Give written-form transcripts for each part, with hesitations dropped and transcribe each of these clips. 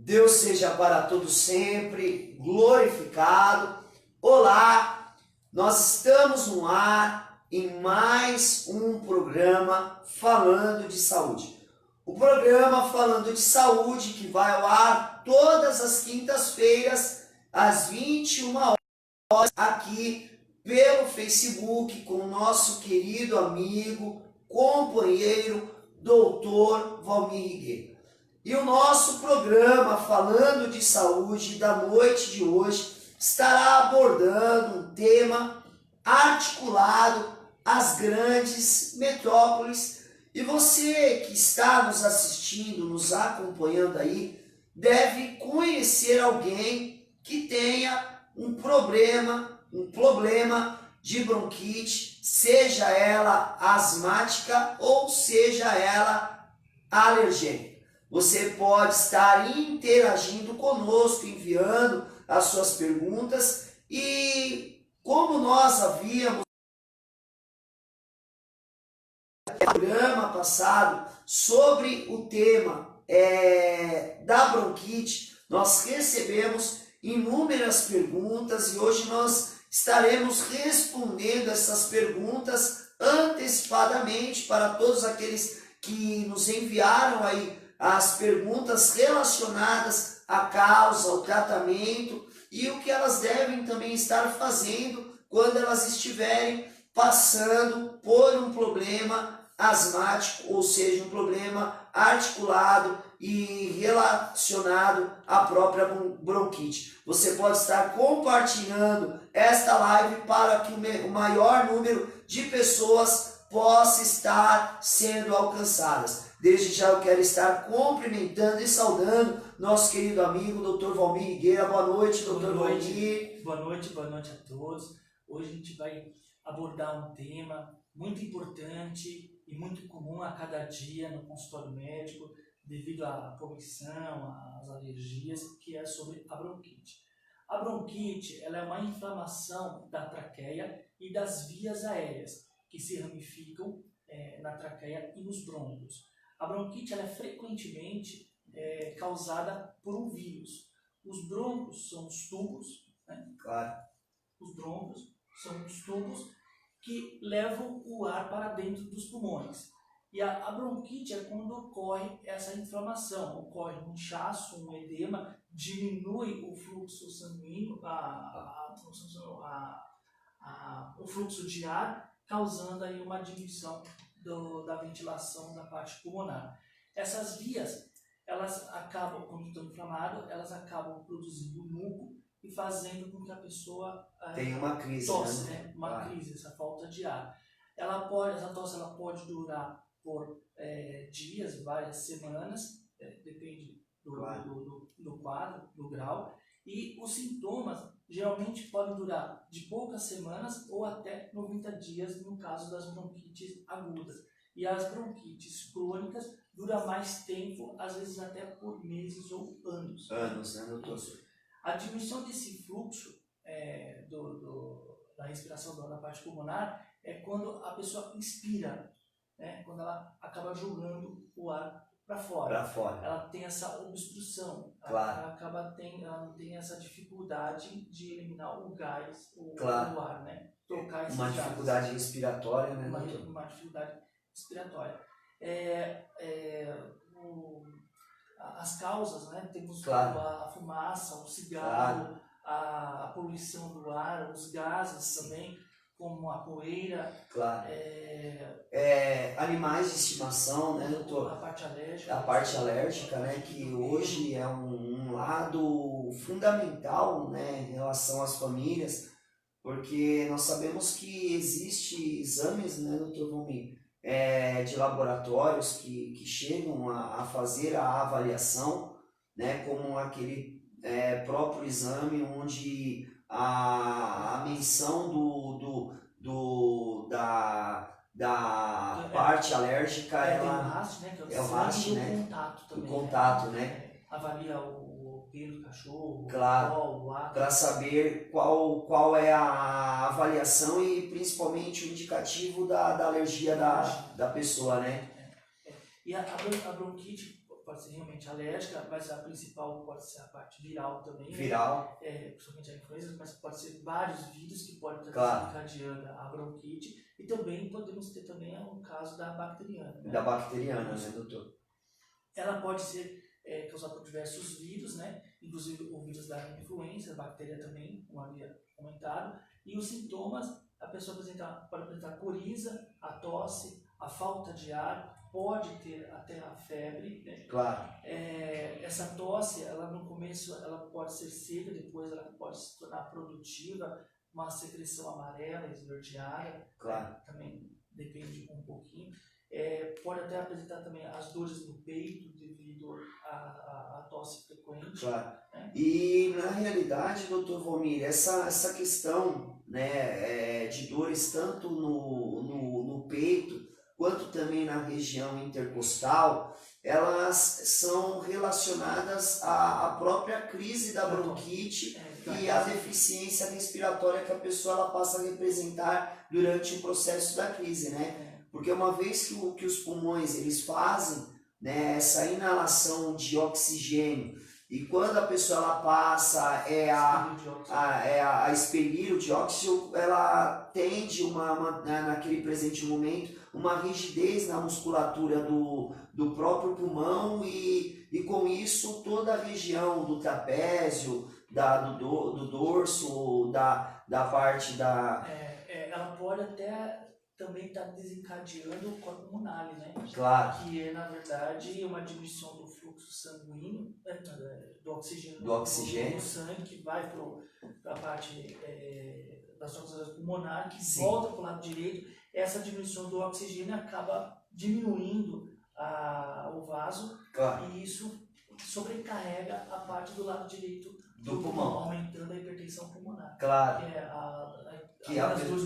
Deus seja para todos sempre glorificado. Olá, nós estamos no ar em mais um programa falando de saúde. O programa falando de saúde que vai ao ar todas as quintas-feiras às 21 horas aqui pelo Facebook com o nosso querido amigo, companheiro, doutor Valmir Rigueira. E o nosso programa falando de saúde da noite de hoje estará abordando um tema articulado às grandes metrópoles. E você que está nos assistindo, nos acompanhando aí, deve conhecer alguém que tenha um problema de bronquite, seja ela asmática ou seja ela alergênica. Você pode estar interagindo conosco, enviando as suas perguntas e como nós havíamos no programa passado sobre o tema da bronquite, nós recebemos inúmeras perguntas e hoje nós estaremos respondendo essas perguntas antecipadamente para todos aqueles que nos enviaram aí as perguntas relacionadas à causa, ao tratamento e o que elas devem também estar fazendo quando elas estiverem passando por um problema asmático, ou seja, um problema articulado e relacionado à própria bronquite. Você pode estar compartilhando esta live para que o maior número de pessoas possa estar sendo alcançadas. Desde já eu quero estar cumprimentando e saudando nosso querido amigo, Dr. Valmir Rigueira. Boa noite, Dr. Valmir. Boa noite a todos. Hoje a gente vai abordar um tema muito importante e muito comum a cada dia no consultório médico, devido à poluição, às alergias, que é sobre a bronquite. A bronquite ela é uma inflamação da traqueia e das vias aéreas, que se ramificam na traqueia e nos brônquios. A bronquite ela é frequentemente causada por um vírus. Os brônquios são os tubos, né? Claro. Os brônquios são os tubos que levam o ar para dentro dos pulmões. E a bronquite é quando ocorre essa inflamação, ocorre um inchaço, um edema, diminui o fluxo sanguíneo, o fluxo de ar, causando aí uma diminuição da ventilação da parte pulmonar. Essas vias, elas acabam, quando estão inflamadas, elas acabam produzindo muco e fazendo com que a pessoa tem uma crise, tosse, né? Crise, essa falta de ar. Essa tosse ela pode durar por dias, várias semanas, depende do quadro, do grau, e os sintomas geralmente podem durar de poucas semanas ou até 90 dias no caso das bronquites agudas. E as bronquites crônicas duram mais tempo, às vezes até por meses ou anos. Anos, né, doutor? A diminuição desse fluxo da respiração da parte pulmonar é quando a pessoa inspira, né? Quando ela acaba jogando o ar para fora. Ela tem essa obstrução, claro. Ela não tem essa dificuldade de eliminar o gás, o ar, né? Trocar esses gases. Dificuldade respiratória, né? Uma dificuldade respiratória. As causas, né? Temos a fumaça, o cigarro, a poluição do ar, os gases também, como a poeira. Animais de estimação, né, doutor? A parte alérgica. A parte alérgica, né, que hoje é um lado fundamental, né, em relação às famílias, porque nós sabemos que existem exames, né, doutor Valmir, de laboratórios que chegam a fazer a avaliação, né, como aquele próprio exame onde a menção da parte alérgica tem o RAST, né, que é o RAST, né? Contato também. O contato, né? Avalia o pelo do cachorro, o ar, para saber qual é a avaliação e principalmente o indicativo da alergia da pessoa, né? E a bronquite pode ser realmente alérgica, mas a principal pode ser a parte viral também. Viral. Principalmente a influenza, mas pode ser vários vírus que podem estar Claro. desencadeando a bronquite. E também podemos ter também o caso da bacteriana. Né? Da bacteriana, né, doutor? Ela pode ser causada por diversos vírus, né? Inclusive o vírus da influenza, a bactéria também, como havia comentado. E os sintomas, a pessoa pode apresentar coriza, a tosse, a falta de ar, pode ter até a febre, né? Claro. Essa tosse, ela no começo ela pode ser seca, depois ela pode se tornar produtiva, uma secreção amarela, esverdeada, Claro. também depende um pouquinho. Pode até apresentar também as dores no peito devido à tosse frequente. Claro. Né? E na realidade, doutor Valmir, essa questão, né, de dores tanto no peito quanto também na região intercostal, elas são relacionadas à própria crise da bronquite e à deficiência respiratória que a pessoa ela passa a representar durante o processo da crise, né? Porque uma vez que os pulmões eles fazem, né, essa inalação de oxigênio, e quando a pessoa ela passa a expelir o dióxido, ela tende naquele presente momento uma rigidez na musculatura do próprio pulmão e com isso toda a região do trapézio, do dorso, da parte da... ela pode até também está desencadeando o corpo pulmonar, né? Claro. Que é, na verdade, uma diminuição do fluxo sanguíneo, do oxigênio no sangue, que vai para a parte das nossas pulmonares, que Sim. volta para o lado direito. Essa diminuição do oxigênio acaba diminuindo o vaso, Claro. E isso sobrecarrega a parte do lado direito do pulmão, aumentando a hipertensão pulmonar. Claro. Que é as dores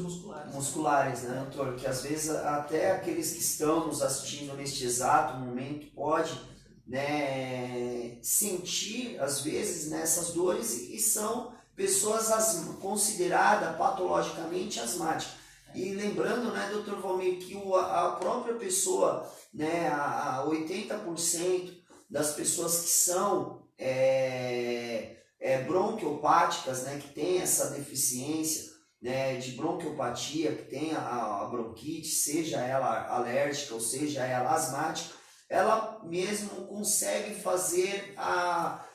musculares, né, doutor? Que às vezes até aqueles que estão nos assistindo neste exato momento pode, né, sentir às vezes nessas dores e são pessoas consideradas patologicamente asmáticas. E lembrando, né, doutor Valmir, que a própria pessoa, né, a 80% das pessoas que são bronquiopáticas, né, que tem essa deficiência, né, de bronquiopatia, que tem a bronquite, seja ela alérgica ou seja ela asmática, ela mesmo consegue fazer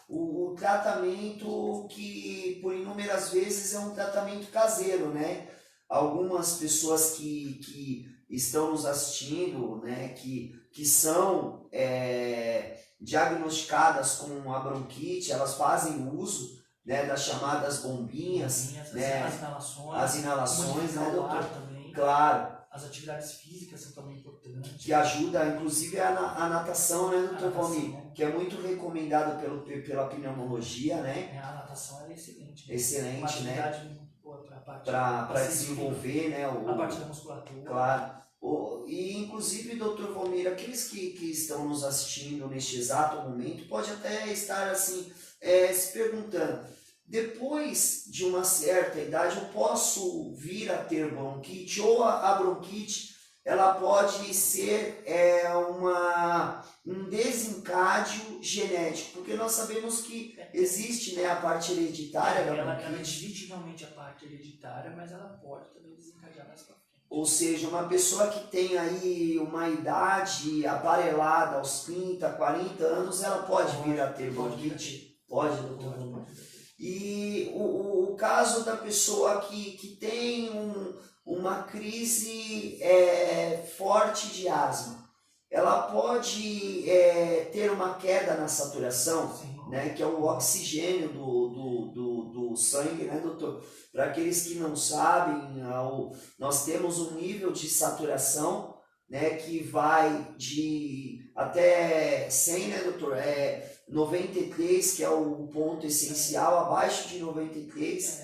o tratamento que por inúmeras vezes é um tratamento caseiro, né? Algumas pessoas que estão nos assistindo, né, que são diagnosticadas com a bronquite, elas fazem uso, né, das chamadas bombinhas, né, as inalações, né, doutor? Também. Claro. As atividades físicas são também importantes. Que ajuda, inclusive, a natação, né, doutor Valmir? Né? Que é muito recomendado pela pneumologia, né? A natação é excelente. Né? Excelente, uma atividade né? muito boa para desenvolver, né? A parte da musculatura. Claro. E, inclusive, doutor Valmir, aqueles que estão nos assistindo neste exato momento, pode até estar, assim, se perguntando, depois de uma certa idade eu posso vir a ter bronquite, ou a bronquite ela pode ser um desencadeio genético, porque nós sabemos que existe, né, a parte hereditária da bronquite. Ela existe realmente a parte hereditária, mas ela pode também desencadear mais pra frente. Ou seja, uma pessoa que tem aí uma idade aparelhada aos 30, 40 anos, ela pode vir a ter bronquite? Pode, doutor? Pode. E o caso da pessoa que tem uma crise forte de asma, ela pode ter uma queda na saturação, né, que é o oxigênio do sangue, né, doutor? Para aqueles que não sabem, nós temos um nível de saturação, né, que vai de até 100, né, doutor? 93, que é o ponto essencial, abaixo de 93.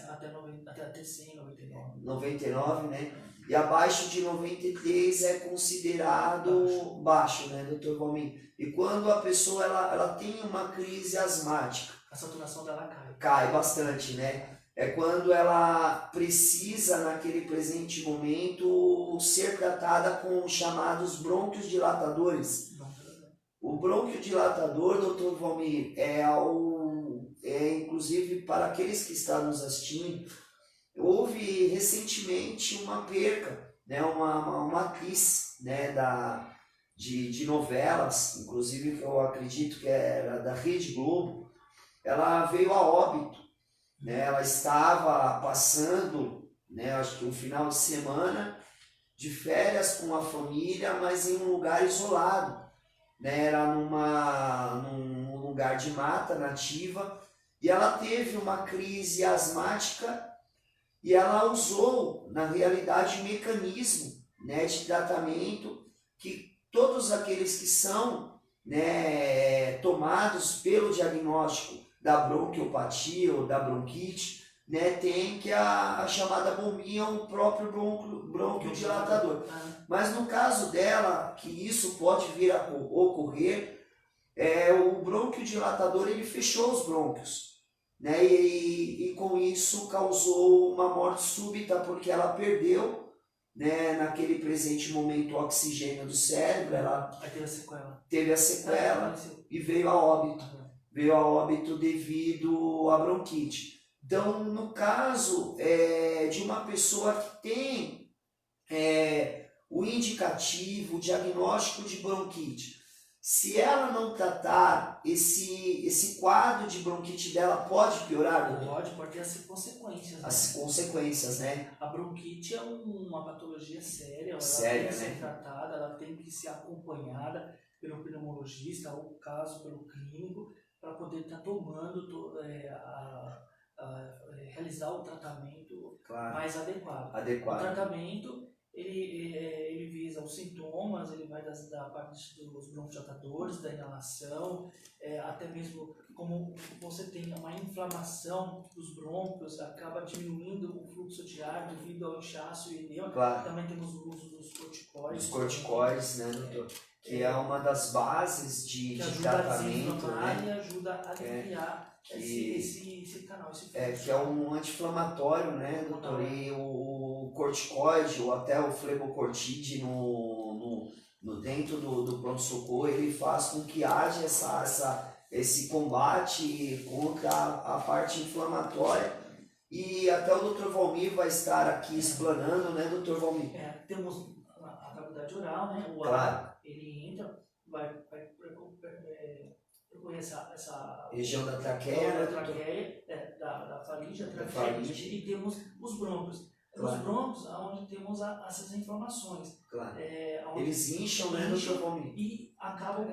Até 100, 99. 99, né? E abaixo de 93 é considerado baixo, né, doutor Valmir? E quando a pessoa ela tem uma crise asmática, a saturação dela cai. Cai bastante, né? É quando ela precisa, naquele presente momento, ser tratada com os chamados brônquios dilatadores. O bronquiodilatador, doutor Valmir, inclusive para aqueles que estão nos assistindo, houve recentemente uma perca, né, uma atriz, né, de novelas, inclusive que eu acredito que era da Rede Globo, ela veio a óbito, né, ela estava passando, né, acho que um final de semana de férias com a família, mas em um lugar isolado, né, era num lugar de mata nativa, e ela teve uma crise asmática e ela usou, na realidade, um mecanismo, né, de tratamento que todos aqueles que são, né, tomados pelo diagnóstico da bronquiopatia ou da bronquite, né, tem que a chamada bombinha, o próprio bronquiodilatador. Mas no caso dela, que isso pode vir a ocorrer, o bronquiodilatador ele fechou os brônquios, né, e com isso causou uma morte súbita, porque ela perdeu, né, naquele presente momento o oxigênio do cérebro, ela teve a sequela e veio a óbito. Veio a óbito devido à bronquite. Então, no caso de uma pessoa que tem o indicativo, o diagnóstico de bronquite, se ela não tratar, esse quadro de bronquite dela pode piorar, doutor? Pode ter as consequências. As consequências, né? A bronquite é uma patologia séria, ela Séria, tem que né? ser tratada, ela tem que ser acompanhada pelo pneumologista, ou caso pelo clínico, para poder estar tomando, realizar o tratamento mais adequado. O tratamento, ele visa os sintomas, ele vai da parte dos bronquiodilatadores, da inalação, até mesmo como você tem uma inflamação dos brônquios, acaba diminuindo o fluxo de ar devido ao inchaço e edema. Também temos o uso dos corticoides. Os corticoides, né, doutor? Que é uma das bases de tratamento, né? E ajuda a aliviar esse canal, esse fluxo. Que é um anti-inflamatório, né, doutor? E o corticoide ou até o flebocortide dentro do pronto-socorro, ele faz com que haja esse combate contra a parte inflamatória. E até o doutor Valmir vai estar aqui explanando, né, doutor Valmir? Temos a cavidade oral, né? O ar, ele entra, vai percorrer essa região da traqueia, da faringe, e temos os brônquios. Os brônquios, onde temos essas inflamações. Eles incham, né, doutor Valmir? E acabam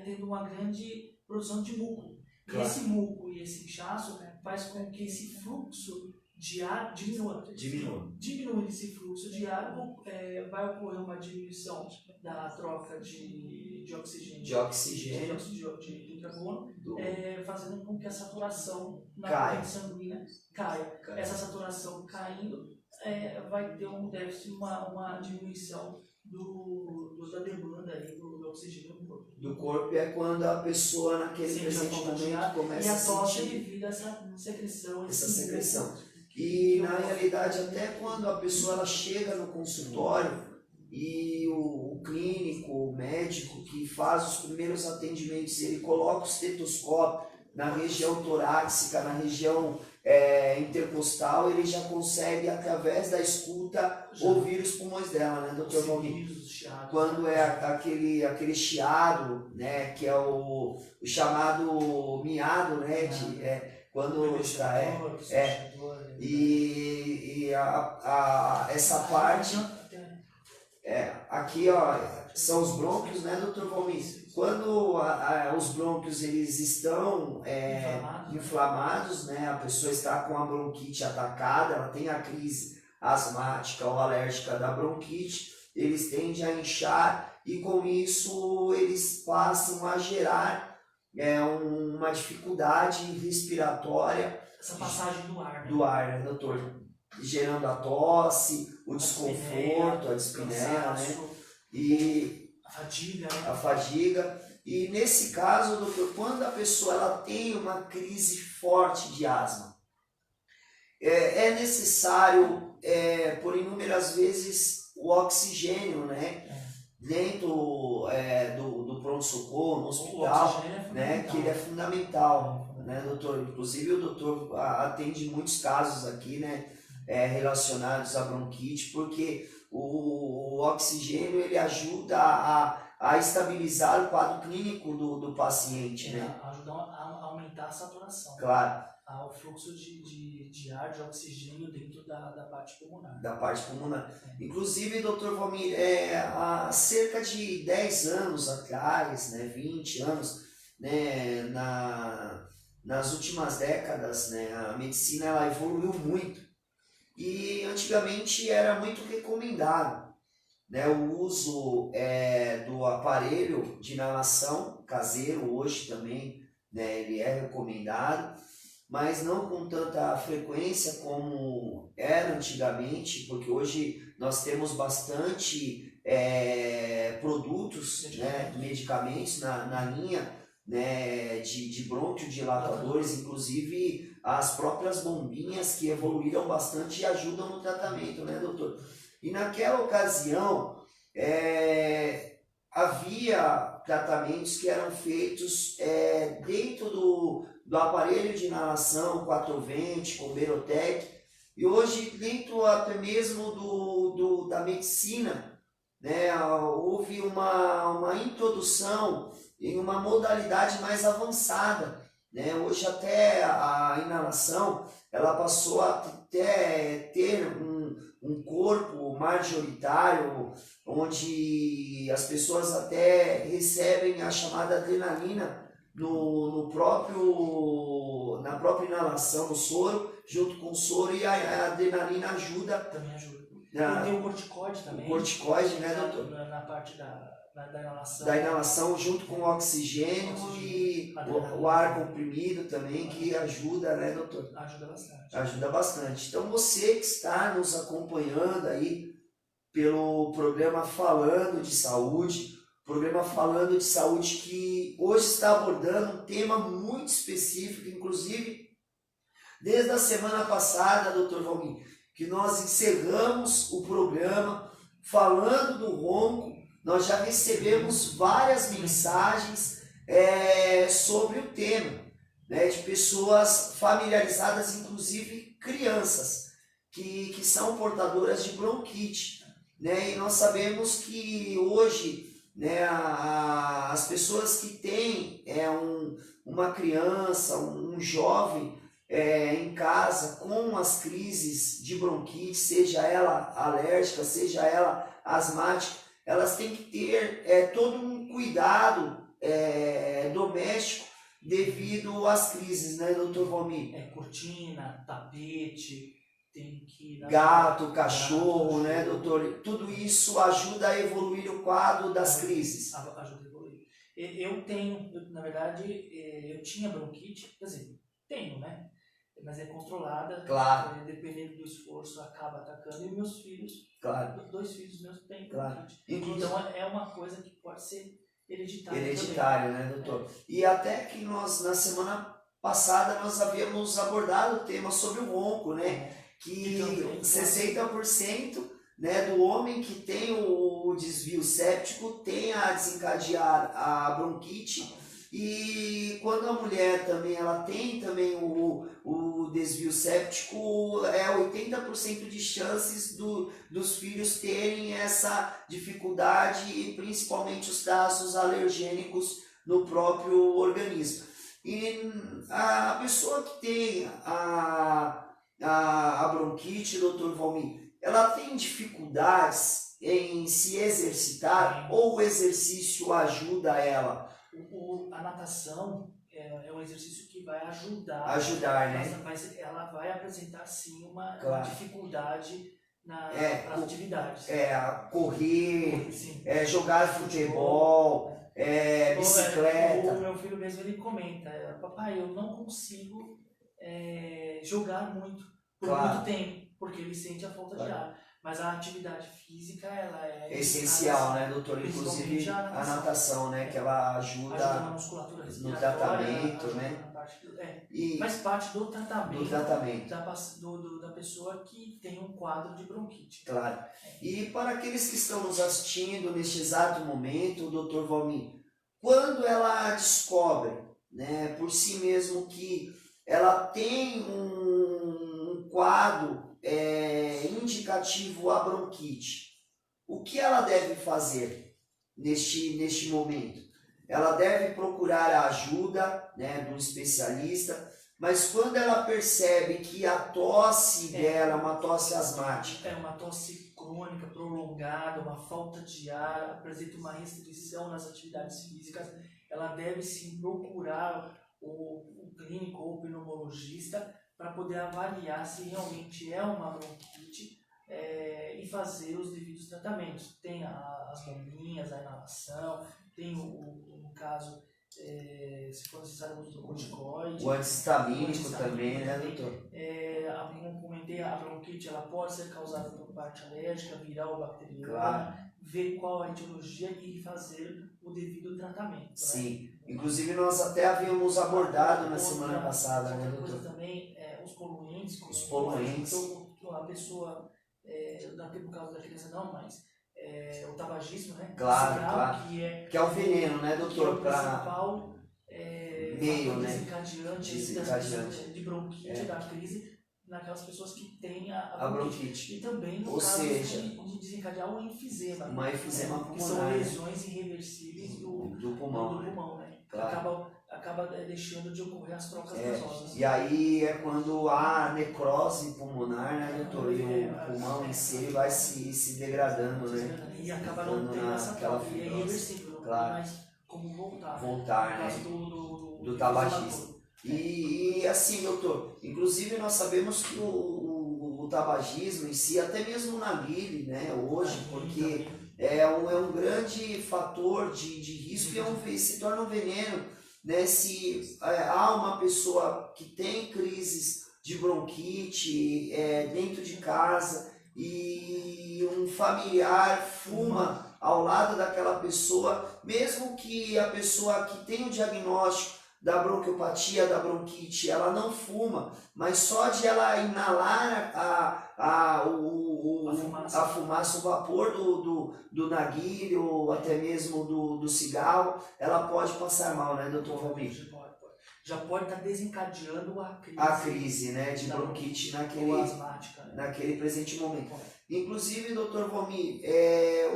tendo uma grande produção de muco. E esse muco e esse inchaço faz com que esse fluxo de ar diminua. Diminuindo esse fluxo de ar, vai ocorrer uma diminuição da troca de oxigênio, de carbono, fazendo com que a saturação na corrente sanguínea caia. Essa saturação caindo, vai ter um déficit, uma diminuição da demanda aí do oxigênio no corpo. Do corpo é quando a pessoa naquele presente momento começa a sentir devido a essa secreção. E na realidade, até quando a pessoa ela chega no consultório e o clínico, o médico que faz os primeiros atendimentos, ele coloca o estetoscópio na região torácica, na região intercostal, ele já consegue, através da escuta, ouvir os pulmões dela, né, doutor Valmir? Quando é aquele chiado, né, que é o chamado miado, né, quando está essa parte aqui, ó, são os brônquios, né, doutor Valmir? Quando os brônquios eles estão inflamados, né, a pessoa está com a bronquite atacada, ela tem a crise asmática ou alérgica da bronquite, eles tendem a inchar e com isso eles passam a gerar uma dificuldade respiratória. Essa passagem do ar. Do ar, né, doutor? Gerando a tosse, o desconforto, a dispneia, né? E a fadiga. E nesse caso, doutor, quando a pessoa ela tem uma crise forte de asma, é necessário, por inúmeras vezes, o oxigênio, né? Dentro do do pronto-socorro, no O hospital, oxigênio é né, fundamental. que ele é fundamental, né, doutor? Inclusive o doutor atende muitos casos aqui, né, relacionados à bronquite, porque o oxigênio ele ajuda a estabilizar o quadro clínico do paciente, né? Ajuda a aumentar a saturação. Claro, O fluxo de ar, de oxigênio dentro da parte pulmonar. da parte pulmonar. É. Inclusive, doutor Valmir, há cerca de 10 anos atrás, né, 20 anos, né, nas últimas décadas, né, a medicina ela evoluiu muito e antigamente era muito recomendado, né, o uso do aparelho de inalação caseiro, hoje também, né, ele é recomendado, mas não com tanta frequência como era antigamente, porque hoje nós temos bastante produtos, né, medicamentos na linha, né, de bronquiodilatadores, inclusive as próprias bombinhas que evoluíram bastante e ajudam no tratamento, né, doutor? E naquela ocasião havia tratamentos que eram feitos dentro do aparelho de inalação 420 com Berotec, e hoje dentro até mesmo da medicina, né, houve uma introdução em uma modalidade mais avançada, né? Hoje até a inalação ela passou a até ter um corpo majoritário, onde as pessoas até recebem a chamada adrenalina na própria inalação, no soro, junto com o soro, e a adrenalina ajuda. Também ajuda. Tem o corticoide também. O corticoide, né, doutor? Na parte da inalação. Da inalação junto com o oxigênio e o ar comprimido também, que ajuda, né, doutor? Ajuda bastante. Ajuda bastante. Então você que está nos acompanhando aí pelo programa Falando de Saúde, programa Falando de Saúde que hoje está abordando um tema muito específico, inclusive desde a semana passada, doutor Valmir, que nós encerramos o programa falando do ronco, nós já recebemos várias mensagens sobre o tema, né, de pessoas familiarizadas, inclusive crianças, que são portadoras de bronquite, né, e nós sabemos que hoje, né, as pessoas que têm uma criança, um jovem em casa com as crises de bronquite, seja ela alérgica, seja ela asmática, elas têm que ter todo um cuidado doméstico devido às crises, né, doutor Valmir? Cortina, tapete, tem que... Gato, cachorro, né, doutor? Tudo isso ajuda a evoluir o quadro das crises. Ajuda a evoluir. Na verdade, eu tinha bronquite, quer dizer, tenho, né? Mas é controlada, claro. Dependendo do esforço, acaba atacando. E meus filhos, claro. 2 filhos meus têm claro. Então é uma coisa que pode ser hereditária. Hereditário, né, doutor? E até que nós, na semana passada, nós havíamos abordado o tema sobre o ronco, né? Que 60%, né, do homem que tem o desvio séptico tem a desencadear a bronquite. E quando a mulher também ela tem também o desvio séptico, 80% de chances dos filhos terem essa dificuldade e principalmente os traços alergênicos no próprio organismo. E a pessoa que tem a bronquite, doutor Valmir, ela tem dificuldades em se exercitar ou o exercício ajuda ela? A natação é um exercício que vai ajudar. Né? Mas ela vai apresentar sim uma dificuldade nas atividades. Correr, jogar futebol, bicicleta. O meu filho mesmo ele comenta, papai, eu não consigo jogar muito por muito tempo, porque ele sente a falta de ar. Mas a atividade física, ela é essencial, né, doutor? Inclusive a natação, né, que ela ajuda na musculatura no tratamento, né? Faz parte do tratamento, da pessoa que tem um quadro de bronquite. Claro. E para aqueles que estão nos assistindo neste exato momento, doutor Valmir, quando ela descobre, né, por si mesmo que ela tem um quadro indicativo à bronquite, o que ela deve fazer neste momento? Ela deve procurar a ajuda, né, de um especialista, mas quando ela percebe que a tosse dela é uma tosse asmática, é uma tosse crônica, prolongada, uma falta de ar, apresenta uma restrição nas atividades físicas, ela deve sim procurar o clínico ou o pneumologista para poder avaliar se realmente é uma bronquite e fazer os devidos tratamentos. Tem as bombinhas, a inalação, tem no caso, se for necessário, o uso do corticoide. O antistamínico também, né, doutor? Como comentei, a bronquite ela pode ser causada por parte alérgica, viral ou bacteriana. Claro. Ver qual a etiologia e fazer o devido tratamento. Sim. Né? Inclusive nós até havíamos abordado na semana passada, né, doutor? Outra coisa também, os poluentes. Os poluentes. Então, a pessoa, não tem no caso da criança não, mas o tabagismo, né? Claro, cigarro, claro. Que é o veneno, né, doutor? Que é o principal meio, né? desencadeante de bronquite, da crise, naquelas pessoas que têm a bronquite. E também no caso de desencadear o enfisema. Uma enfisema pulmonar. Que são lesões irreversíveis do pulmão, né? Claro. Acaba deixando de ocorrer as trocas gasosas. E aí é quando há necrose pulmonar, né, doutor? E o pulmão em si vai se degradando, né? E acaba não tendo essa troca. E é irreversível, não tem mais como voltar. Né? Do tabagismo. E assim, doutor, inclusive nós sabemos que o tabagismo em si, até mesmo o narguilé, né, hoje, porque é um grande fator de risco e se torna um veneno, né, se há uma pessoa que tem crises de bronquite dentro de casa e um familiar fuma ao lado daquela pessoa, mesmo que a pessoa que tem o diagnóstico da bronquiopatia, da bronquite, ela não fuma, mas só de ela inalar a fumaça, o vapor do narguilé ou até mesmo do cigarro, ela pode passar mal, né, doutor Valmir? Já pode estar desencadeando a crise, né, de bronquite naquele presente momento. Inclusive, doutor Valmir,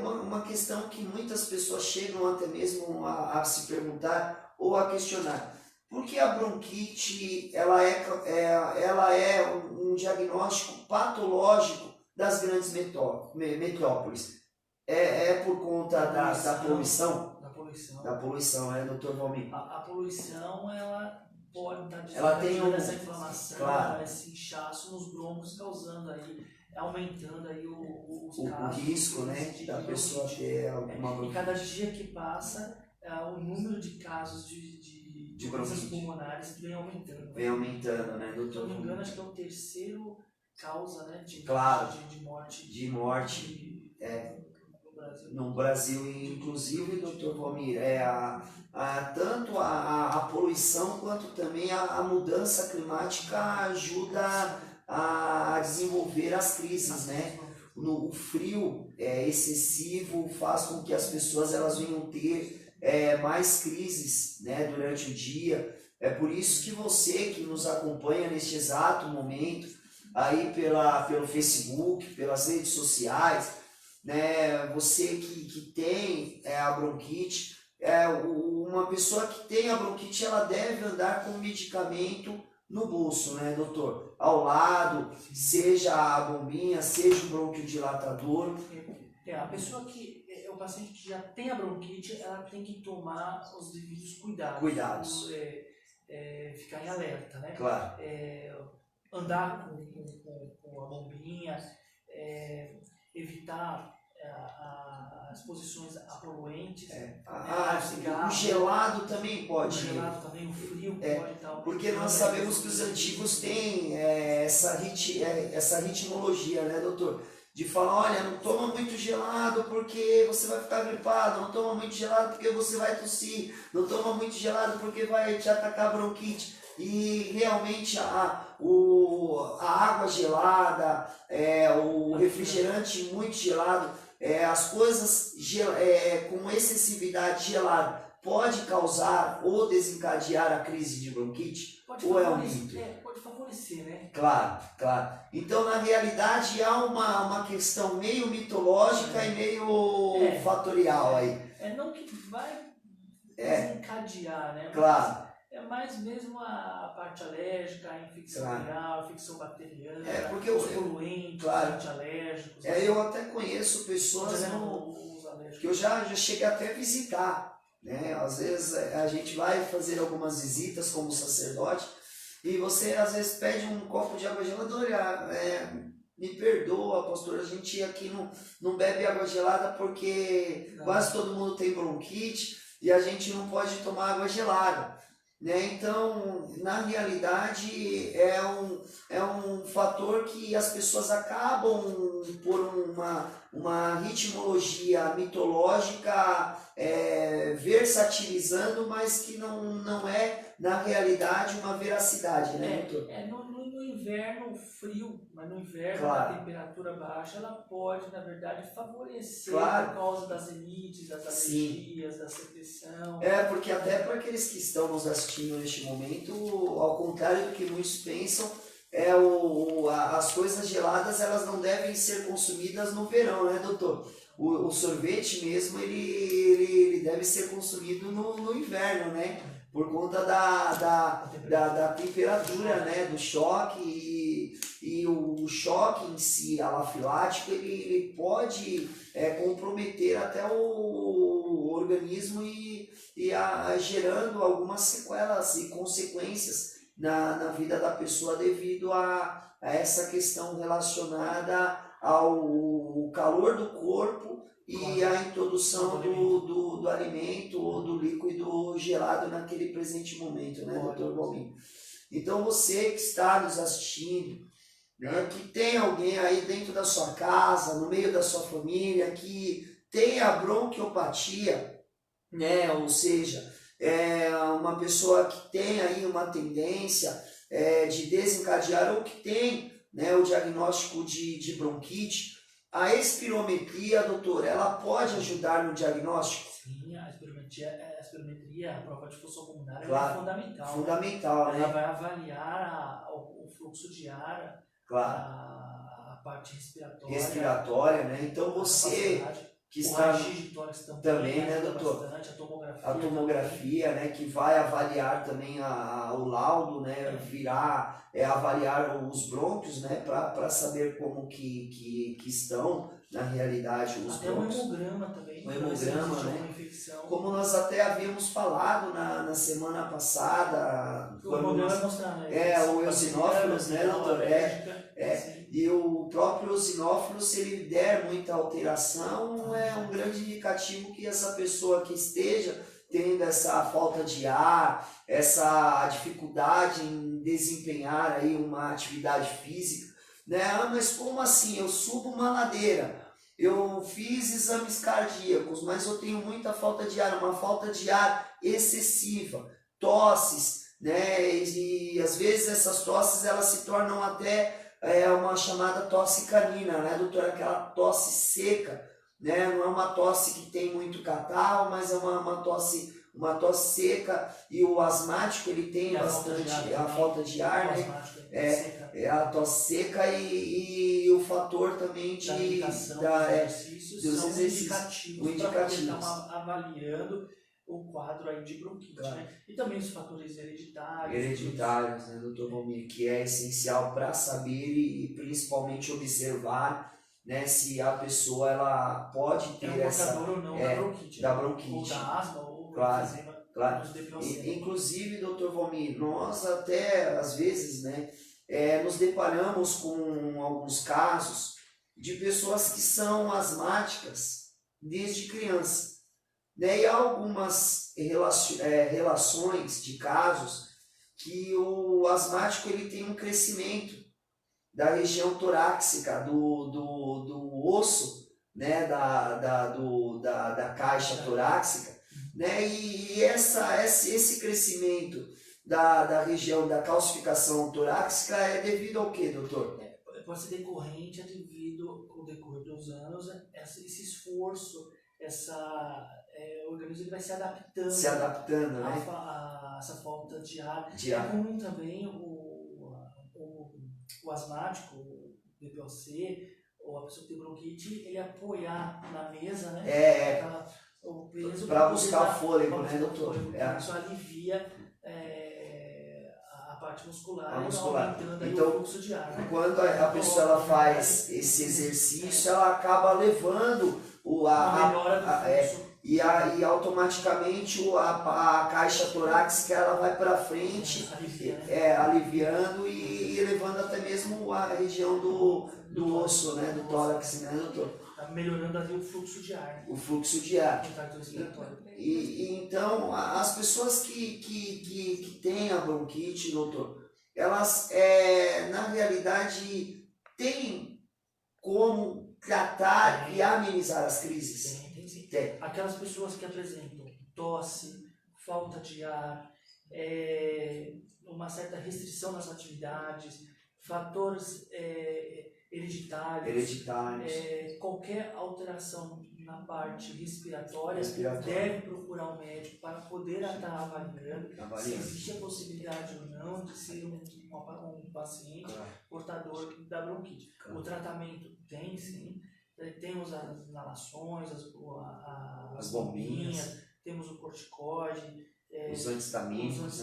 uma questão que muitas pessoas chegam até mesmo a se perguntar ou a questionar: por que a bronquite ela é um diagnóstico patológico das grandes metrópoles? É por conta da poluição? Da poluição, né, doutor Valmir? A poluição, ela pode estar desencadeando essa inflamação, esse inchaço nos brônquios, aumentando aí o risco, né, da pessoa ter alguma bronquite. E cada dia que passa, o número de casos de doenças pulmonares vem aumentando. Vem aumentando, né, doutor? Se eu não me engano, acho que é o terceiro causa, né, de morte. No Brasil, inclusive, doutor Valmir, tanto a poluição quanto também a mudança climática ajuda a desenvolver as crises, né? O frio excessivo faz com que as pessoas elas venham ter mais crises, né, durante o dia. É por isso que você que nos acompanha neste exato momento, aí pelo Facebook, pelas redes sociais, né, você que tem a bronquite, uma pessoa que tem a bronquite, ela deve andar com medicamento no bolso, né, doutor? Ao lado, seja a bombinha, seja o bronquiodilatador. A pessoa o paciente que já tem a bronquite, ela tem que tomar os devidos cuidados. Ficar em alerta, né? Claro. Andar com a bombinha, evitar as exposições a poluentes. O gelado também pode. O gelado também, o frio pode tal. Porque nós sabemos que os antigos têm essa ritmologia, né, doutor? De falar, olha, não toma muito gelado porque você vai ficar gripado, não toma muito gelado porque você vai tossir, não toma muito gelado porque vai te atacar a bronquite. E realmente a água gelada, o refrigerante muito gelado, as coisas com excessividade gelada pode causar ou desencadear a crise de bronquite? Ou é um mito? Pode favorecer, né? Claro, claro. Então, na realidade, há uma questão meio mitológica e meio fatorial aí. Não que vai desencadear, né? Claro. É mais mesmo a parte alérgica, a infecção viral, a infecção bacteriana, porque os poluentes, os antialérgicos. Eu até conheço pessoas que eu já cheguei até a visitar, né? Às vezes a gente vai fazer algumas visitas como sacerdote e você às vezes pede um copo de água gelada, olha, me perdoa, pastor, a gente aqui não bebe água gelada porque quase todo mundo tem bronquite e a gente não pode tomar água gelada. Né? Então, na realidade, é um fator que as pessoas acabam por uma ritmologia mitológica versatilizando, mas que não é, na realidade, uma veracidade, né, doutor? No inverno frio, mas no inverno a temperatura baixa, ela pode, na verdade, favorecer por causa das rinites, das alergias, da secreção. Porque até para aqueles que estão nos assistindo neste momento, ao contrário do que muitos pensam, as coisas geladas elas não devem ser consumidas no verão, né, doutor? O sorvete mesmo, ele deve ser consumido no inverno, né? Por conta da temperatura, né? Do choque e o choque em si, anafilático, ele pode comprometer até o organismo e gerando algumas sequelas e consequências na vida da pessoa devido a essa questão relacionada ao calor do corpo e a introdução do alimento ou do líquido gelado naquele presente momento, né, doutor Valmir? Então você que está nos assistindo, né, que tem alguém aí dentro da sua casa, no meio da sua família, que tem a bronquiopatia, né, ou seja, uma pessoa que tem aí uma tendência de desencadear ou que tem, né, o diagnóstico de bronquite, a espirometria, doutor, ela pode ajudar no diagnóstico? Sim, a espirometria, a prova de função pulmonar, é fundamental. Fundamental, né? Ela vai avaliar o fluxo de ar, a parte respiratória, né? Então você que está o raio-x de tórax também, né, doutor? Bastante, a tomografia, né, que vai avaliar também o laudo, né, avaliar os brônquios, né, para saber como que estão na realidade os brônquios. Até o hemograma também. O hemograma, né? Como nós até havíamos falado na semana passada. O hemograma vai mostrar, né? O eosinófilos, né, doutor? E o próprio eosinófilo, se ele der muita alteração, é um grande indicativo que essa pessoa que esteja tendo essa falta de ar, essa dificuldade em desempenhar aí uma atividade física, né? Mas como assim? Eu subo uma ladeira, eu fiz exames cardíacos, mas eu tenho muita falta de ar, uma falta de ar excessiva, tosses, né? E às vezes essas tosses elas se tornam até uma chamada tosse canina, né, doutor? Aquela tosse seca, né? Não é uma tosse que tem muito catarro, mas é uma tosse seca, e o asmático ele tem bastante a falta de ar, né? A tosse seca e o fator também dos exercícios indicativos para avaliando o quadro aí de bronquite, né? E também os fatores hereditários, né, doutor Valmir, que é essencial para saber e principalmente observar, né, se a pessoa ela pode ter essa ou não da bronquite, ou da asma, ou claro. Inclusive, doutor Valmir, nós até às vezes, né, nos deparamos com alguns casos de pessoas que são asmáticas desde criança. E há algumas relações de casos que o asmático ele tem um crescimento da região torácica, do osso, né, da caixa torácica, né, e esse crescimento da região da calcificação torácica é devido ao que, doutor? Pode ser decorrente devido ao decorrer dos anos, esse esforço, o organismo ele vai se adaptando, né? a essa falta de ar. De É ar. comum também o asmático, o BPOC, ou a pessoa que tem bronquite, ele apoiar na mesa, né? O peso para buscar fôlego, né, doutor? Isso alivia a parte muscular, aumentando então, o fluxo de ar. Né? Quando a pessoa ela faz esse exercício, ela acaba levando e automaticamente a caixa torácica ela vai para frente, aliviando e levando até mesmo a região do osso, né, do tórax, né, doutor? Tá melhorando ali o fluxo de ar. O fluxo de ar. E então, as pessoas que têm a bronquite, doutor, elas, na realidade, têm como tratar e amenizar as crises? Tem sim. Aquelas pessoas que apresentam tosse, falta de ar, uma certa restrição nas atividades, fatores hereditários, qualquer alteração na parte respiratória, deve procurar um médico para poder estar avaliando se existe a possibilidade ou não de ser um paciente portador da bronquite. O tratamento tem sim, temos as inalações, as bombinhas, temos o corticoide, os antistamínicos,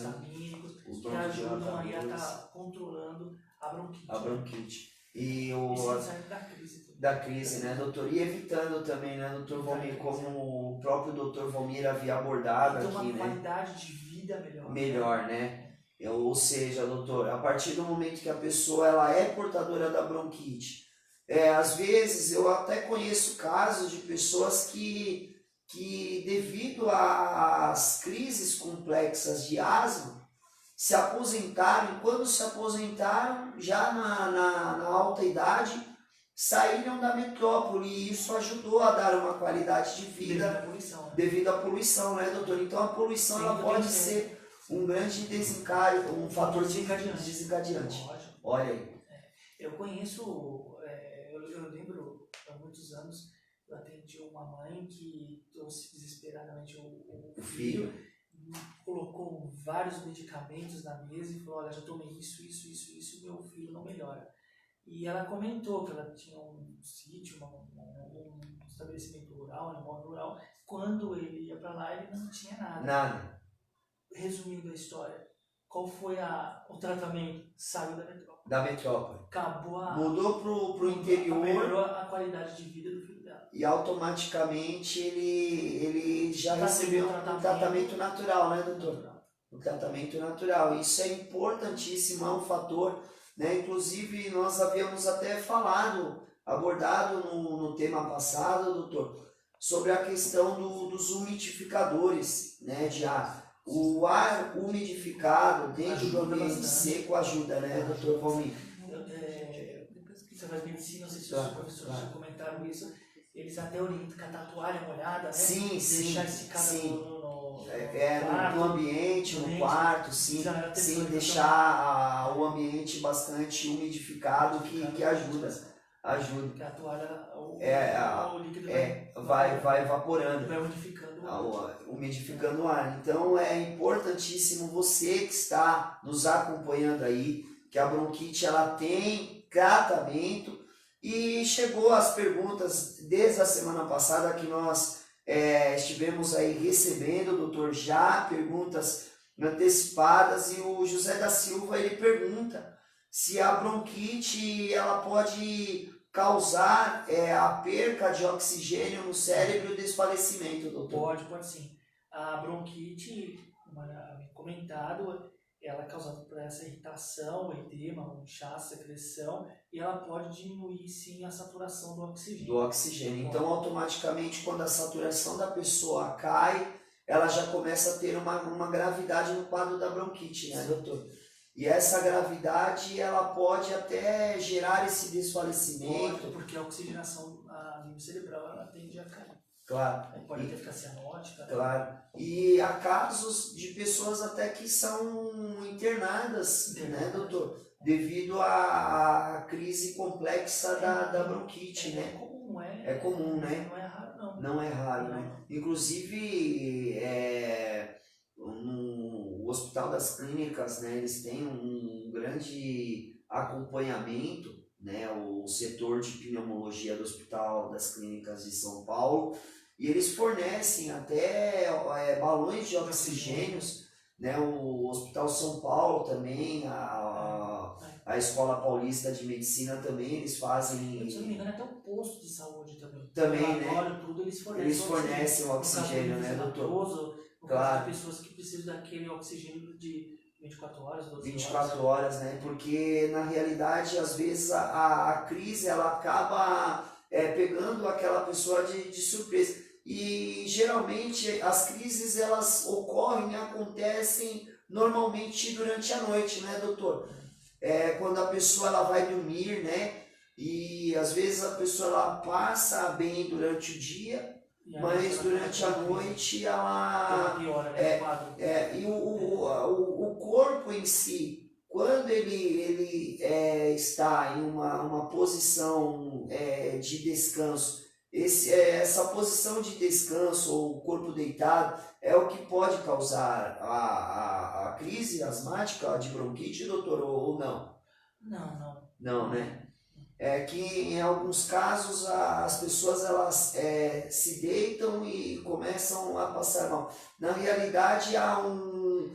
que ajudam aí a estar controlando a bronquite. E da crise, né, doutor? E evitando também, né, doutor Valmir, como o próprio doutor Valmir havia abordado aqui, né? Uma qualidade de vida melhor, né? Ou seja, doutor, a partir do momento que a pessoa ela é portadora da bronquite, às vezes eu até conheço casos de pessoas que devido às crises complexas de asma, se aposentaram, e quando se aposentaram, já na alta idade, saíram da metrópole, e isso ajudou a dar uma qualidade de vida devido à poluição, né, doutor? Então a poluição ela pode ser um grande desencadeante, um fator desencadeante. Olha aí. Eu conheço, eu lembro, há muitos anos, eu atendi uma mãe que trouxe desesperadamente o filho, colocou vários medicamentos na mesa e falou, olha, já tomei isso, e meu filho não melhora. E ela comentou que ela tinha um sítio, um estabelecimento rural, um imóvel rural, quando ele ia para lá ele não tinha nada. Resumindo a história, qual foi o tratamento? Saiu da metrópole. Mudou pro interior. Melhorou a qualidade de vida do filho dela. E automaticamente ele já recebeu um tratamento natural, né, doutor? Um tratamento natural. Isso é importantíssimo, é um fator, né? Inclusive nós havíamos até abordado no tema passado, doutor, sobre a questão dos umidificadores, né, de ar. O ar umidificado dentro do ambiente seco ajuda, né, doutor Valmir? Você faz medicina, não sei se os professores já comentaram isso, eles até orientam catar a toalha molhada, né? Sim. Deixar esticada no ambiente, no quarto, sim, deixar o ambiente bastante umidificado que ajuda. Que a toalha, o líquido vai evaporando, vai umidificando o ar. Então é importantíssimo você que está nos acompanhando aí, que a bronquite ela tem tratamento, e chegou as perguntas desde a semana passada que nós estivemos aí recebendo, doutor, já perguntas antecipadas, e o José da Silva ele pergunta se a bronquite ela pode causar a perca de oxigênio no cérebro e o desfalecimento, doutor. Pode sim. A bronquite, como comentado, ela é causada por essa irritação, edema, um inchaço, secreção, e ela pode diminuir sim a saturação do oxigênio. Então automaticamente quando a saturação da pessoa cai, ela já começa a ter uma gravidade no quadro da bronquite, né, doutor? E essa gravidade, ela pode até gerar esse desfalecimento. Porque a oxigenação a nível cerebral, ela tende a cair. Claro. Pode até ficar cianótica. Claro. E há casos de pessoas até que são internadas, né, doutor? Devido à crise complexa da bronquite, né? É comum comum, É comum, né? Não é raro, não. Não é raro, Não. né? Inclusive, no Hospital das Clínicas, né, eles têm um grande acompanhamento, né, o setor de pneumologia do Hospital das Clínicas de São Paulo, e eles fornecem até balões de oxigênios, né, o Hospital São Paulo também, a Escola Paulista de Medicina também, eles fazem... Se eu não me engano, até o posto de saúde também. Também, né? Tudo, eles fornecem o oxigênio, né, doutor? Claro. De pessoas que precisam daquele oxigênio de 24 horas, 12 horas. 24 horas, né? Porque na realidade, às vezes, a crise ela acaba pegando aquela pessoa de surpresa. E geralmente as crises elas ocorrem e acontecem normalmente durante a noite, né, doutor? Quando a pessoa ela vai dormir, né? E às vezes a pessoa ela passa bem durante o dia, mas durante a noite ela piora, né? e o corpo em si, quando ele está em uma posição de descanso, essa posição de descanso ou o corpo deitado é o que pode causar a crise asmática de bronquite, doutor, ou não? Não, né? É que em alguns casos as pessoas elas se deitam e começam a passar mal. Na realidade há um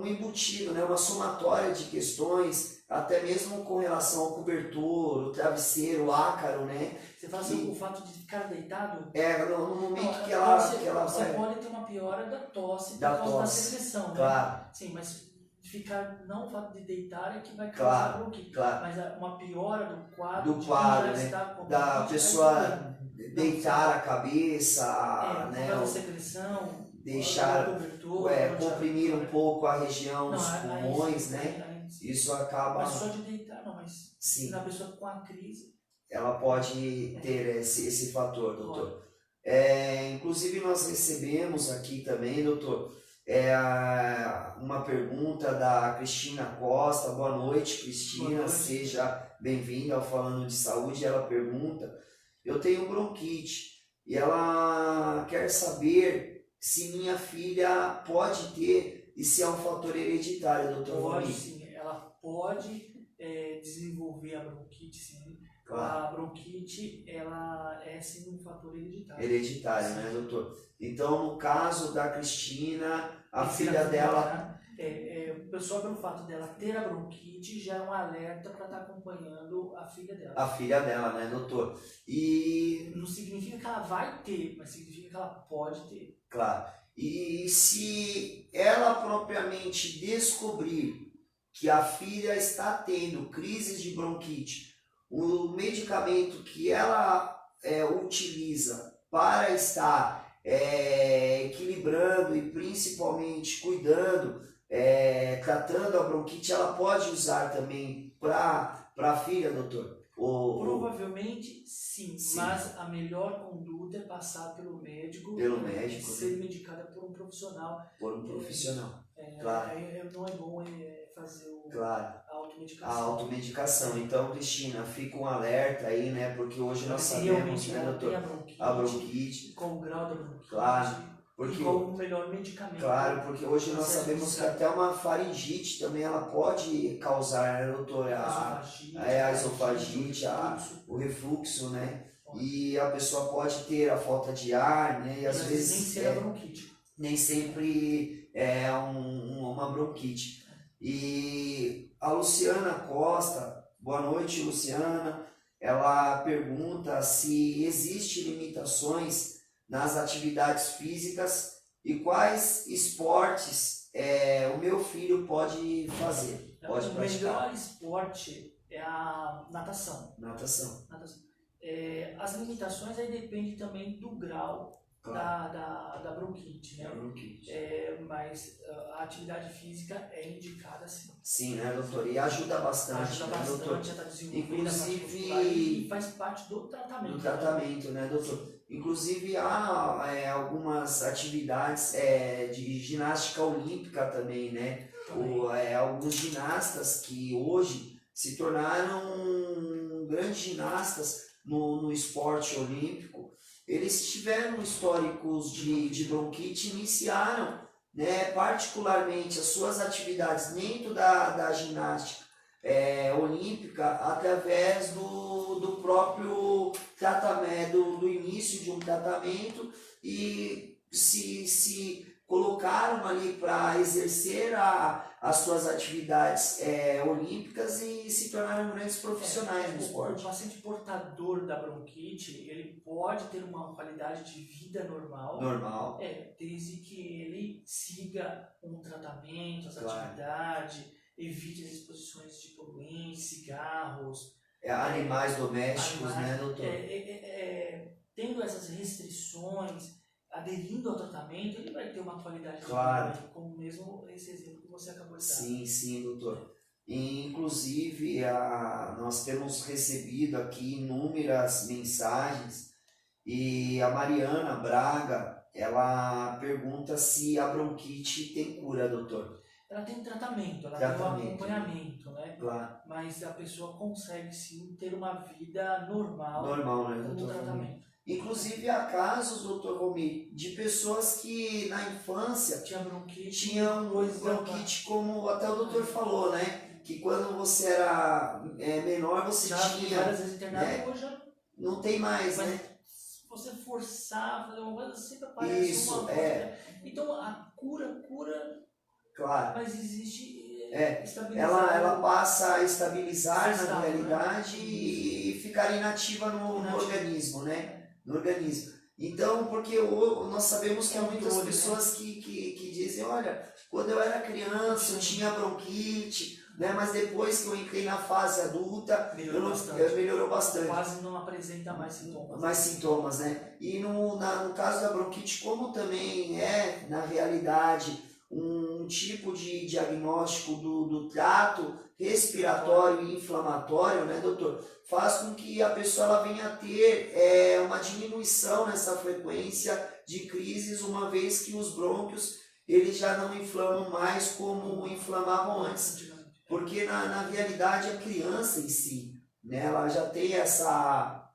embutido, né? Uma somatória de questões, até mesmo com relação ao cobertor, o travesseiro, o ácaro, né? Você fala assim, o fato de ficar deitado? No momento que ela você pode ter uma piora da tosse por da causa da tosse, secreção, né? claro. Sim, mas ficar, não o fato de deitar é que vai causar bronquite, mas uma piora do quadro, né? Da pessoa deitar a cabeça, né? Por causa da secreção, deixar comprimir um pouco a região dos pulmões, né? Isso acaba... Mas só de deitar não, mas sim, na pessoa com a crise... Ela pode ter esse fator, doutor. Inclusive nós recebemos aqui também, doutor, uma pergunta da Cristina Costa. Boa noite, Cristina. Boa noite. Seja bem-vinda ao Falando de Saúde. Ela pergunta: eu tenho bronquite e ela quer saber se minha filha pode ter e se é um fator hereditário, doutor. Pode sim, ela pode desenvolver a bronquite, sim. Claro. A bronquite, ela é sim um fator hereditário. Hereditário, sim, né, doutor? Então, no caso da Cristina, a filha dela... Só pelo fato dela ter a bronquite, já é um alerta para estar acompanhando a filha dela. A filha dela, né, doutor? E... não significa que ela vai ter, mas significa que ela pode ter. Claro. E se ela propriamente descobrir que a filha está tendo crises de bronquite, o medicamento que ela utiliza para estar equilibrando e principalmente cuidando, tratando a bronquite, ela pode usar também para a filha, doutor? Provavelmente sim, mas a melhor conduta é passar pelo médico, ser medicada por um profissional. Claro. Não é bom fazer a automedicação. A automedicação. Então, Cristina, fica um alerta aí, né? Porque hoje nós sabemos, né, doutor? A bronquite. Com o grau da bronquite. Claro. Porque, qual o melhor medicamento. Claro, porque hoje nós sabemos que até uma faringite também ela pode causar, né, doutor? A esofagite, o refluxo, né? E a pessoa pode ter a falta de ar, né? E às vezes nem sempre é uma bronquite. E a Luciana Costa, boa noite, Luciana, ela pergunta se existem limitações nas atividades físicas e quais esportes o meu filho pode fazer, pode praticar. O melhor esporte é a natação. As limitações aí dependem também do grau da bronquite, né? Mas a atividade física é indicada sim. Sim, né, doutor? E ajuda bastante, doutor? Inclusive, faz parte do tratamento. Né, doutor? Inclusive há algumas atividades de ginástica olímpica também, né? Alguns ginastas que hoje se tornaram grandes ginastas no esporte olímpico, eles tiveram históricos de bronquite e iniciaram, né, particularmente as suas atividades dentro da ginástica olímpica através do próprio tratamento, do início de um tratamento e se colocaram ali para exercer as suas atividades olímpicas e se tornaram grandes profissionais no esporte. O paciente portador da bronquite, ele pode ter uma qualidade de vida normal, desde que ele siga um tratamento, as atividades, evite as exposições de poluentes, cigarros, animais domésticos, né, doutor? Tendo essas restrições, aderindo ao tratamento, ele vai ter uma qualidade de vida, como mesmo esse exemplo que você acabou de dar. Sim, doutor. E, inclusive, nós temos recebido aqui inúmeras mensagens e a Mariana Braga, ela pergunta se a bronquite tem cura, doutor. Ela tem tratamento, ela tem um acompanhamento, né? Claro. Mas a pessoa consegue sim ter uma vida normal, né, com doutor? Tratamento. Inclusive há casos, doutor Romir, de pessoas que na infância tinham bronquite, como até o doutor falou, né? Que quando você era menor você tinha. Várias vezes internado, hoje já não tem mais, né? Se você forçar, fazer uma coisa, sempre aparece uma coisa. Então a cura. Claro. Mas existe ela passa a estabilizar na realidade, né? E ficar inativa no organismo, né? No organismo. Então, porque nós sabemos que há muitas pessoas que dizem, olha, quando eu era criança eu tinha bronquite, né? Mas depois que eu entrei na fase adulta, melhorou bastante. Quase não apresenta mais sintomas. Mais sintomas, né? E no caso da bronquite, como também na realidade, um tipo de diagnóstico do trato respiratório e inflamatório, né, doutor? Faz com que a pessoa ela venha a ter uma diminuição nessa frequência de crises, uma vez que os brônquios eles já não inflamam mais como inflamavam antes. Porque na realidade a criança em si, né, ela já tem essa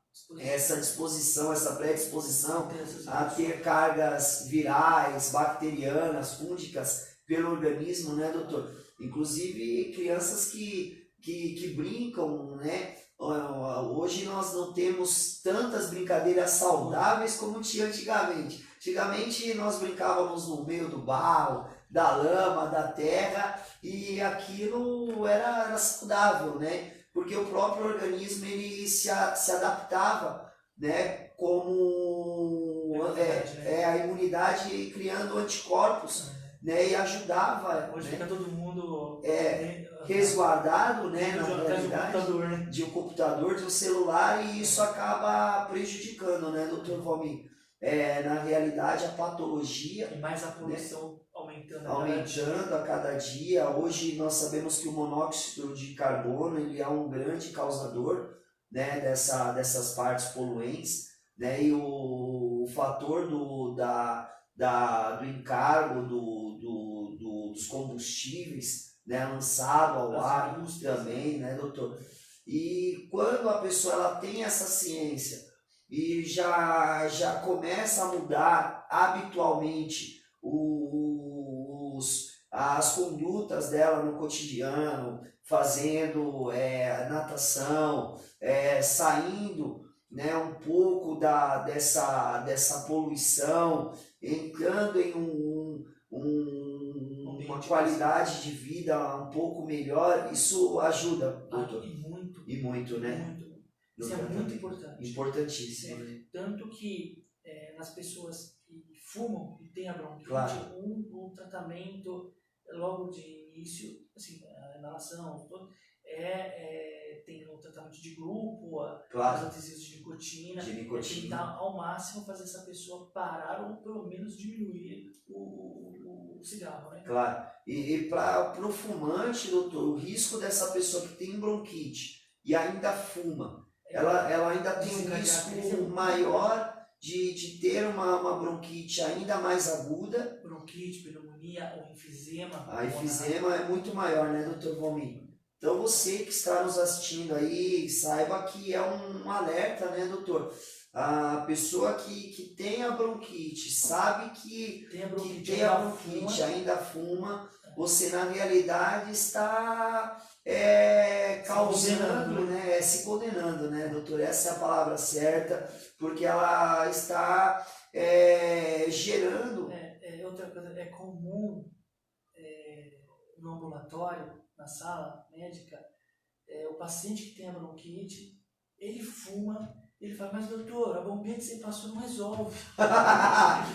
disposição, essa predisposição a ter cargas virais, bacterianas, fúngicas pelo organismo, né, doutor? Inclusive crianças que brincam, né? Hoje nós não temos tantas brincadeiras saudáveis como tinha antigamente. Antigamente nós brincávamos no meio do barro, da lama, da terra, e aquilo era saudável, né? Porque o próprio organismo ele se adaptava, né, como a imunidade criando anticorpos, né, e ajudava. Hoje fica todo mundo resguardado, né, na realidade, de um computador, de um celular, e isso acaba prejudicando, né, doutor Valmir? Na realidade, a patologia... E mais a poluição, né, aumentando a cada dia. Hoje nós sabemos que o monóxido de carbono ele é um grande causador, né, dessas partes poluentes, né, e o fator do encargo dos combustíveis, né, lançado ao ar também, né, doutor? E quando a pessoa ela tem essa ciência e já começa a mudar habitualmente as condutas dela no cotidiano, fazendo natação, saindo, né, um pouco dessa poluição, entrando em uma qualidade de vida um pouco melhor, isso ajuda, doutor. E muito, né? Isso é muito importante. Importantíssimo. Né? Tanto que nas pessoas que fumam e têm a bronquite, um tratamento logo de início, assim, a inalação, tem o tratamento de grupo, os adesivos de nicotina, tentar ao máximo fazer essa pessoa parar ou pelo menos diminuir o cigarro, né? Claro. E para o fumante, doutor, o risco dessa pessoa que tem bronquite e ainda fuma, ela ainda tem um risco maior de ter uma bronquite ainda mais aguda. Bronquite, pneumonia ou enfisema. A enfisema é muito maior, né, doutor Valmir? Então você que está nos assistindo aí, saiba que é um alerta, né, doutor? A pessoa que tem a bronquite, sabe que Tem a bronquite, tem a ainda bronquite, fuma, ainda fuma, você na realidade está se causando, condenando. né, se condenando, né, doutor? Essa é a palavra certa, porque ela está gerando. Outra coisa, é comum é, no ambulatório, na sala médica, o paciente que tem a bronquite, ele fuma, ele fala, mas doutor, a bombinha que você passou não resolve.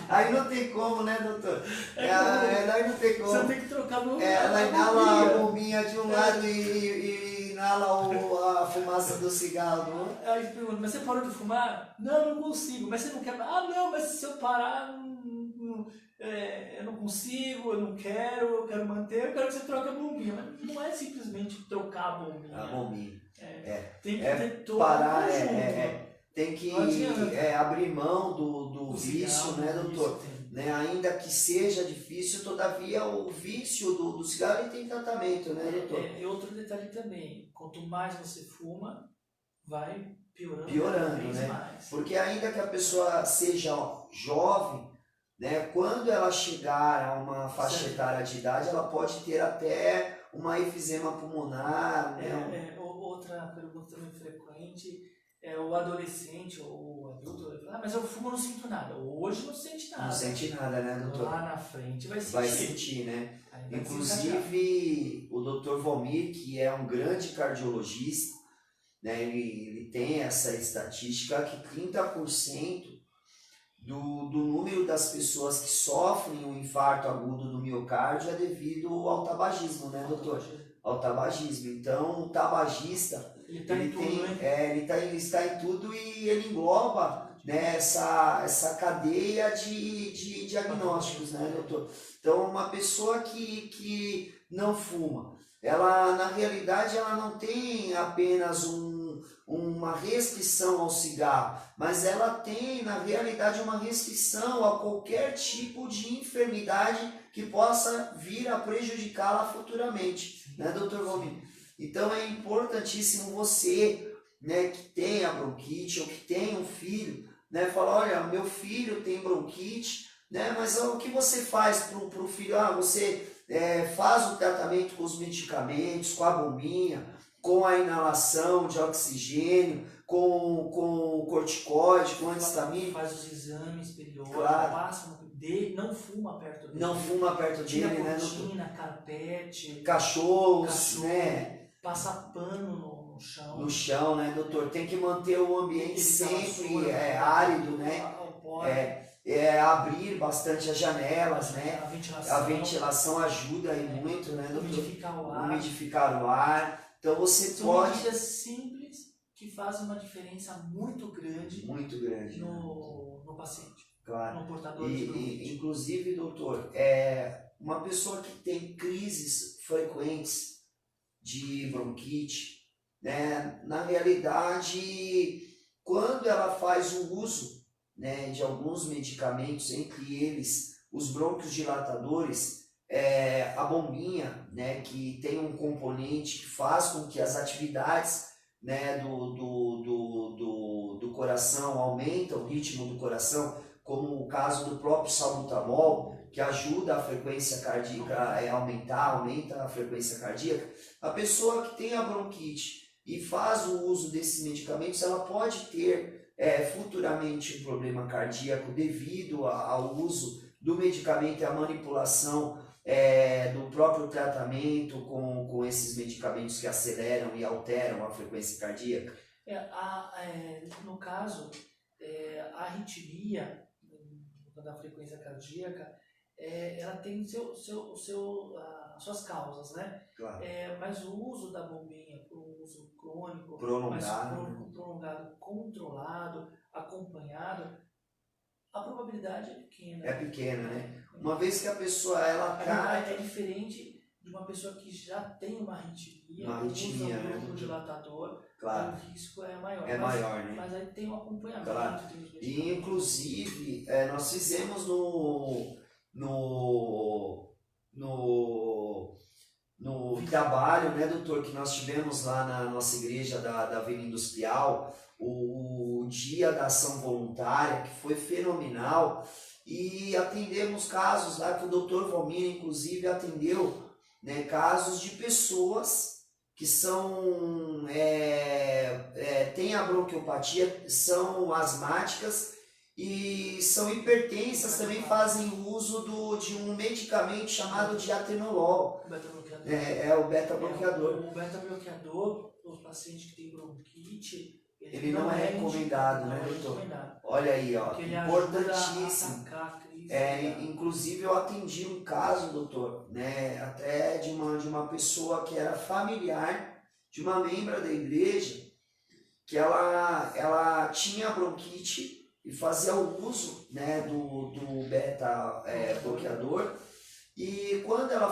Aí não tem como, né, doutor? Comum. Aí não tem Você como. tem que trocar Ela a inala a bombinha. bombinha de um lado e inala a fumaça do cigarro do outro. Aí ele pergunta, mas você parou de fumar? Não, não consigo. Mas você não quer? Ah, não, mas se eu parar, eu não consigo, eu não quero, eu quero manter, eu quero que você troque a bombinha. Mas não é simplesmente trocar a bombinha. A bombinha. Tem que ter todo Parar, o conjunto. tem que Não adianta. abrir mão do O vício, cigarro, né, o doutor? vício tem. Né, ainda que seja difícil, todavia o vício do cigarro ele tem tratamento, né, doutor? E outro detalhe também, quanto mais você fuma, vai piorando cada Piorando, vez né? mais. Porque ainda que a pessoa seja jovem, né, quando ela chegar a uma faixa etária de idade, ela pode ter até uma efizema pulmonar, né? Outra pergunta também frequente é o adolescente ou o adulto, ele fala, mas eu fumo e não sinto nada. Hoje não sente nada. Não sente nada, né, doutor? Lá na frente vai sentir. Vai sentir, né? Aí vai Inclusive, o Dr. Valmir, que é um grande cardiologista, né, ele tem essa estatística que 30% do número das pessoas que sofrem um infarto agudo do miocárdio é devido ao tabagismo, né, doutor? Ao tabagismo. Então, o tabagista, ele está em tudo e ele engloba, né, essa cadeia de diagnósticos, né, doutor? Então, uma pessoa que não fuma, ela, na realidade, ela não tem apenas uma restrição ao cigarro, mas ela tem, na realidade, uma restrição a qualquer tipo de enfermidade que possa vir a prejudicá-la futuramente, né, doutor Valmir? Então é importantíssimo você, né, que tem a bronquite ou que tem um filho, né, falar, olha, meu filho tem bronquite, né, mas o que você faz para o filho? Você faz o tratamento com os medicamentos, com a bombinha, com a inalação de oxigênio, com o corticoide, com antistamínico. Faz os exames periódicos, claro. Passa dele, não fuma perto dele. Não fuma perto tira dele, cortina, carpete, cachorros, né? Passa pano no chão. No chão, né, doutor? Tem que manter o ambiente sempre árido, né? Abrir bastante as janelas, né? A ventilação ajuda aí muito, né, doutor? Umidificar o ar. Então você São medidas simples que fazem uma diferença muito grande no paciente, claro. no portador de bronquite. Inclusive, doutor, uma pessoa que tem crises frequentes de bronquite, né, na realidade, quando ela faz o uso, né, de alguns medicamentos, entre eles os bronquiodilatadores, a bombinha, né, que tem um componente que faz com que as atividades, né, do coração aumentam, o ritmo do coração, como o caso do próprio salbutamol, que ajuda a frequência cardíaca a aumenta a frequência cardíaca. A pessoa que tem a bronquite e faz o uso desses medicamentos, ela pode ter futuramente um problema cardíaco devido ao uso do medicamento e à manipulação do próprio tratamento com esses medicamentos que aceleram e alteram a frequência cardíaca. No caso, a arritmia da frequência cardíaca, ela tem as suas causas, né? Claro. Mas o uso da bombinha por um uso crônico, prolongado, controlado, acompanhado, a probabilidade é pequena. É pequena, né? Uma vez que a pessoa é diferente de uma pessoa que já tem uma arritmia, usa um bronquiodilatador, claro. O risco é maior. Maior, né? Mas aí tem um acompanhamento. Claro. E inclusive nós fizemos no o trabalho, né, doutor, que nós tivemos lá na nossa igreja da Vila Industrial, o Dia da Ação Voluntária, que foi fenomenal, e atendemos casos lá que o doutor Valmir, inclusive, atendeu, né, casos de pessoas que são, têm a bronquiopatia, são asmáticas e são hipertensas, também fazem uso de um medicamento chamado de atenolol. O beta-bloqueador. É o beta-bloqueador. O beta-bloqueador, os pacientes que têm bronquite, Ele não é recomendado, né, doutor? Olha aí, ó, Porque ele importantíssimo. ajuda a atacar a crise. Inclusive eu atendi um caso, doutor, né, até de uma pessoa que era familiar de uma membra da igreja, que ela tinha bronquite e fazia o uso, né, do beta bloqueador, e quando ela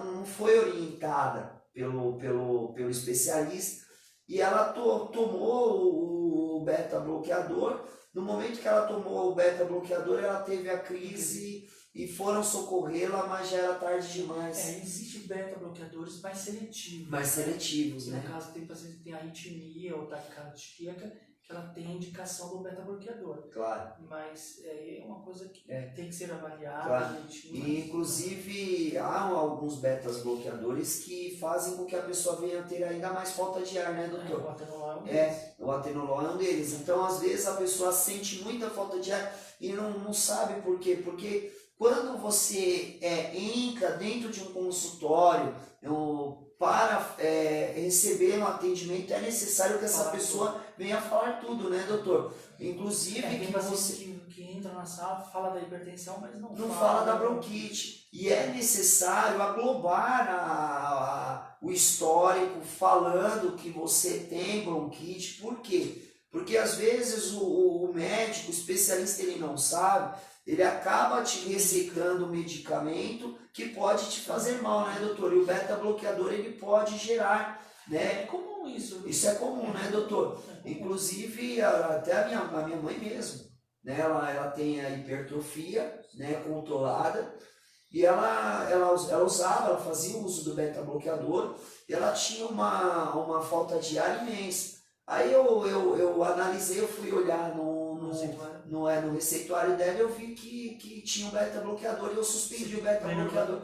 não foi orientada pelo especialista, e ela tomou o beta bloqueador. No momento que ela tomou o beta bloqueador, ela teve a crise e foram socorrê-la, mas já era tarde demais. Existem beta bloqueadores mais seletivos. Mais seletivos, que, né? No caso, tem paciente que tem arritmia ou taquicardia, que ela tem indicação do beta bloqueador. Claro. Mas é uma coisa que tem que ser avaliada. Claro. E, inclusive, há alguns betas bloqueadores que fazem com que a pessoa venha a ter ainda mais falta de ar, né, doutor? O atenolol é um deles. O atenolol é um deles. Então, às vezes, a pessoa sente muita falta de ar e não sabe por quê. Porque quando você entra dentro de um consultório para receber um atendimento, é necessário que essa pessoa venha falar tudo, né, doutor? Inclusive tem paciente que entra na sala, fala da hipertensão, mas não fala da bronquite. E é necessário aglobar o histórico falando que você tem bronquite. Por quê? Porque às vezes o médico, o especialista, ele não sabe, ele acaba te receitando um medicamento que pode te fazer mal, né, doutor? E o beta-bloqueador, ele pode gerar, né? É comum isso. Isso é comum, né, doutor? Inclusive, até a minha mãe mesmo, né? Ela tem a hipertrofia, né, controlada, e ela usava, ela fazia uso do beta-bloqueador, e ela tinha uma falta de ar imensa. Aí eu analisei, eu fui olhar no receituário dela, eu vi que tinha um beta-bloqueador e eu suspendi o beta-bloqueador.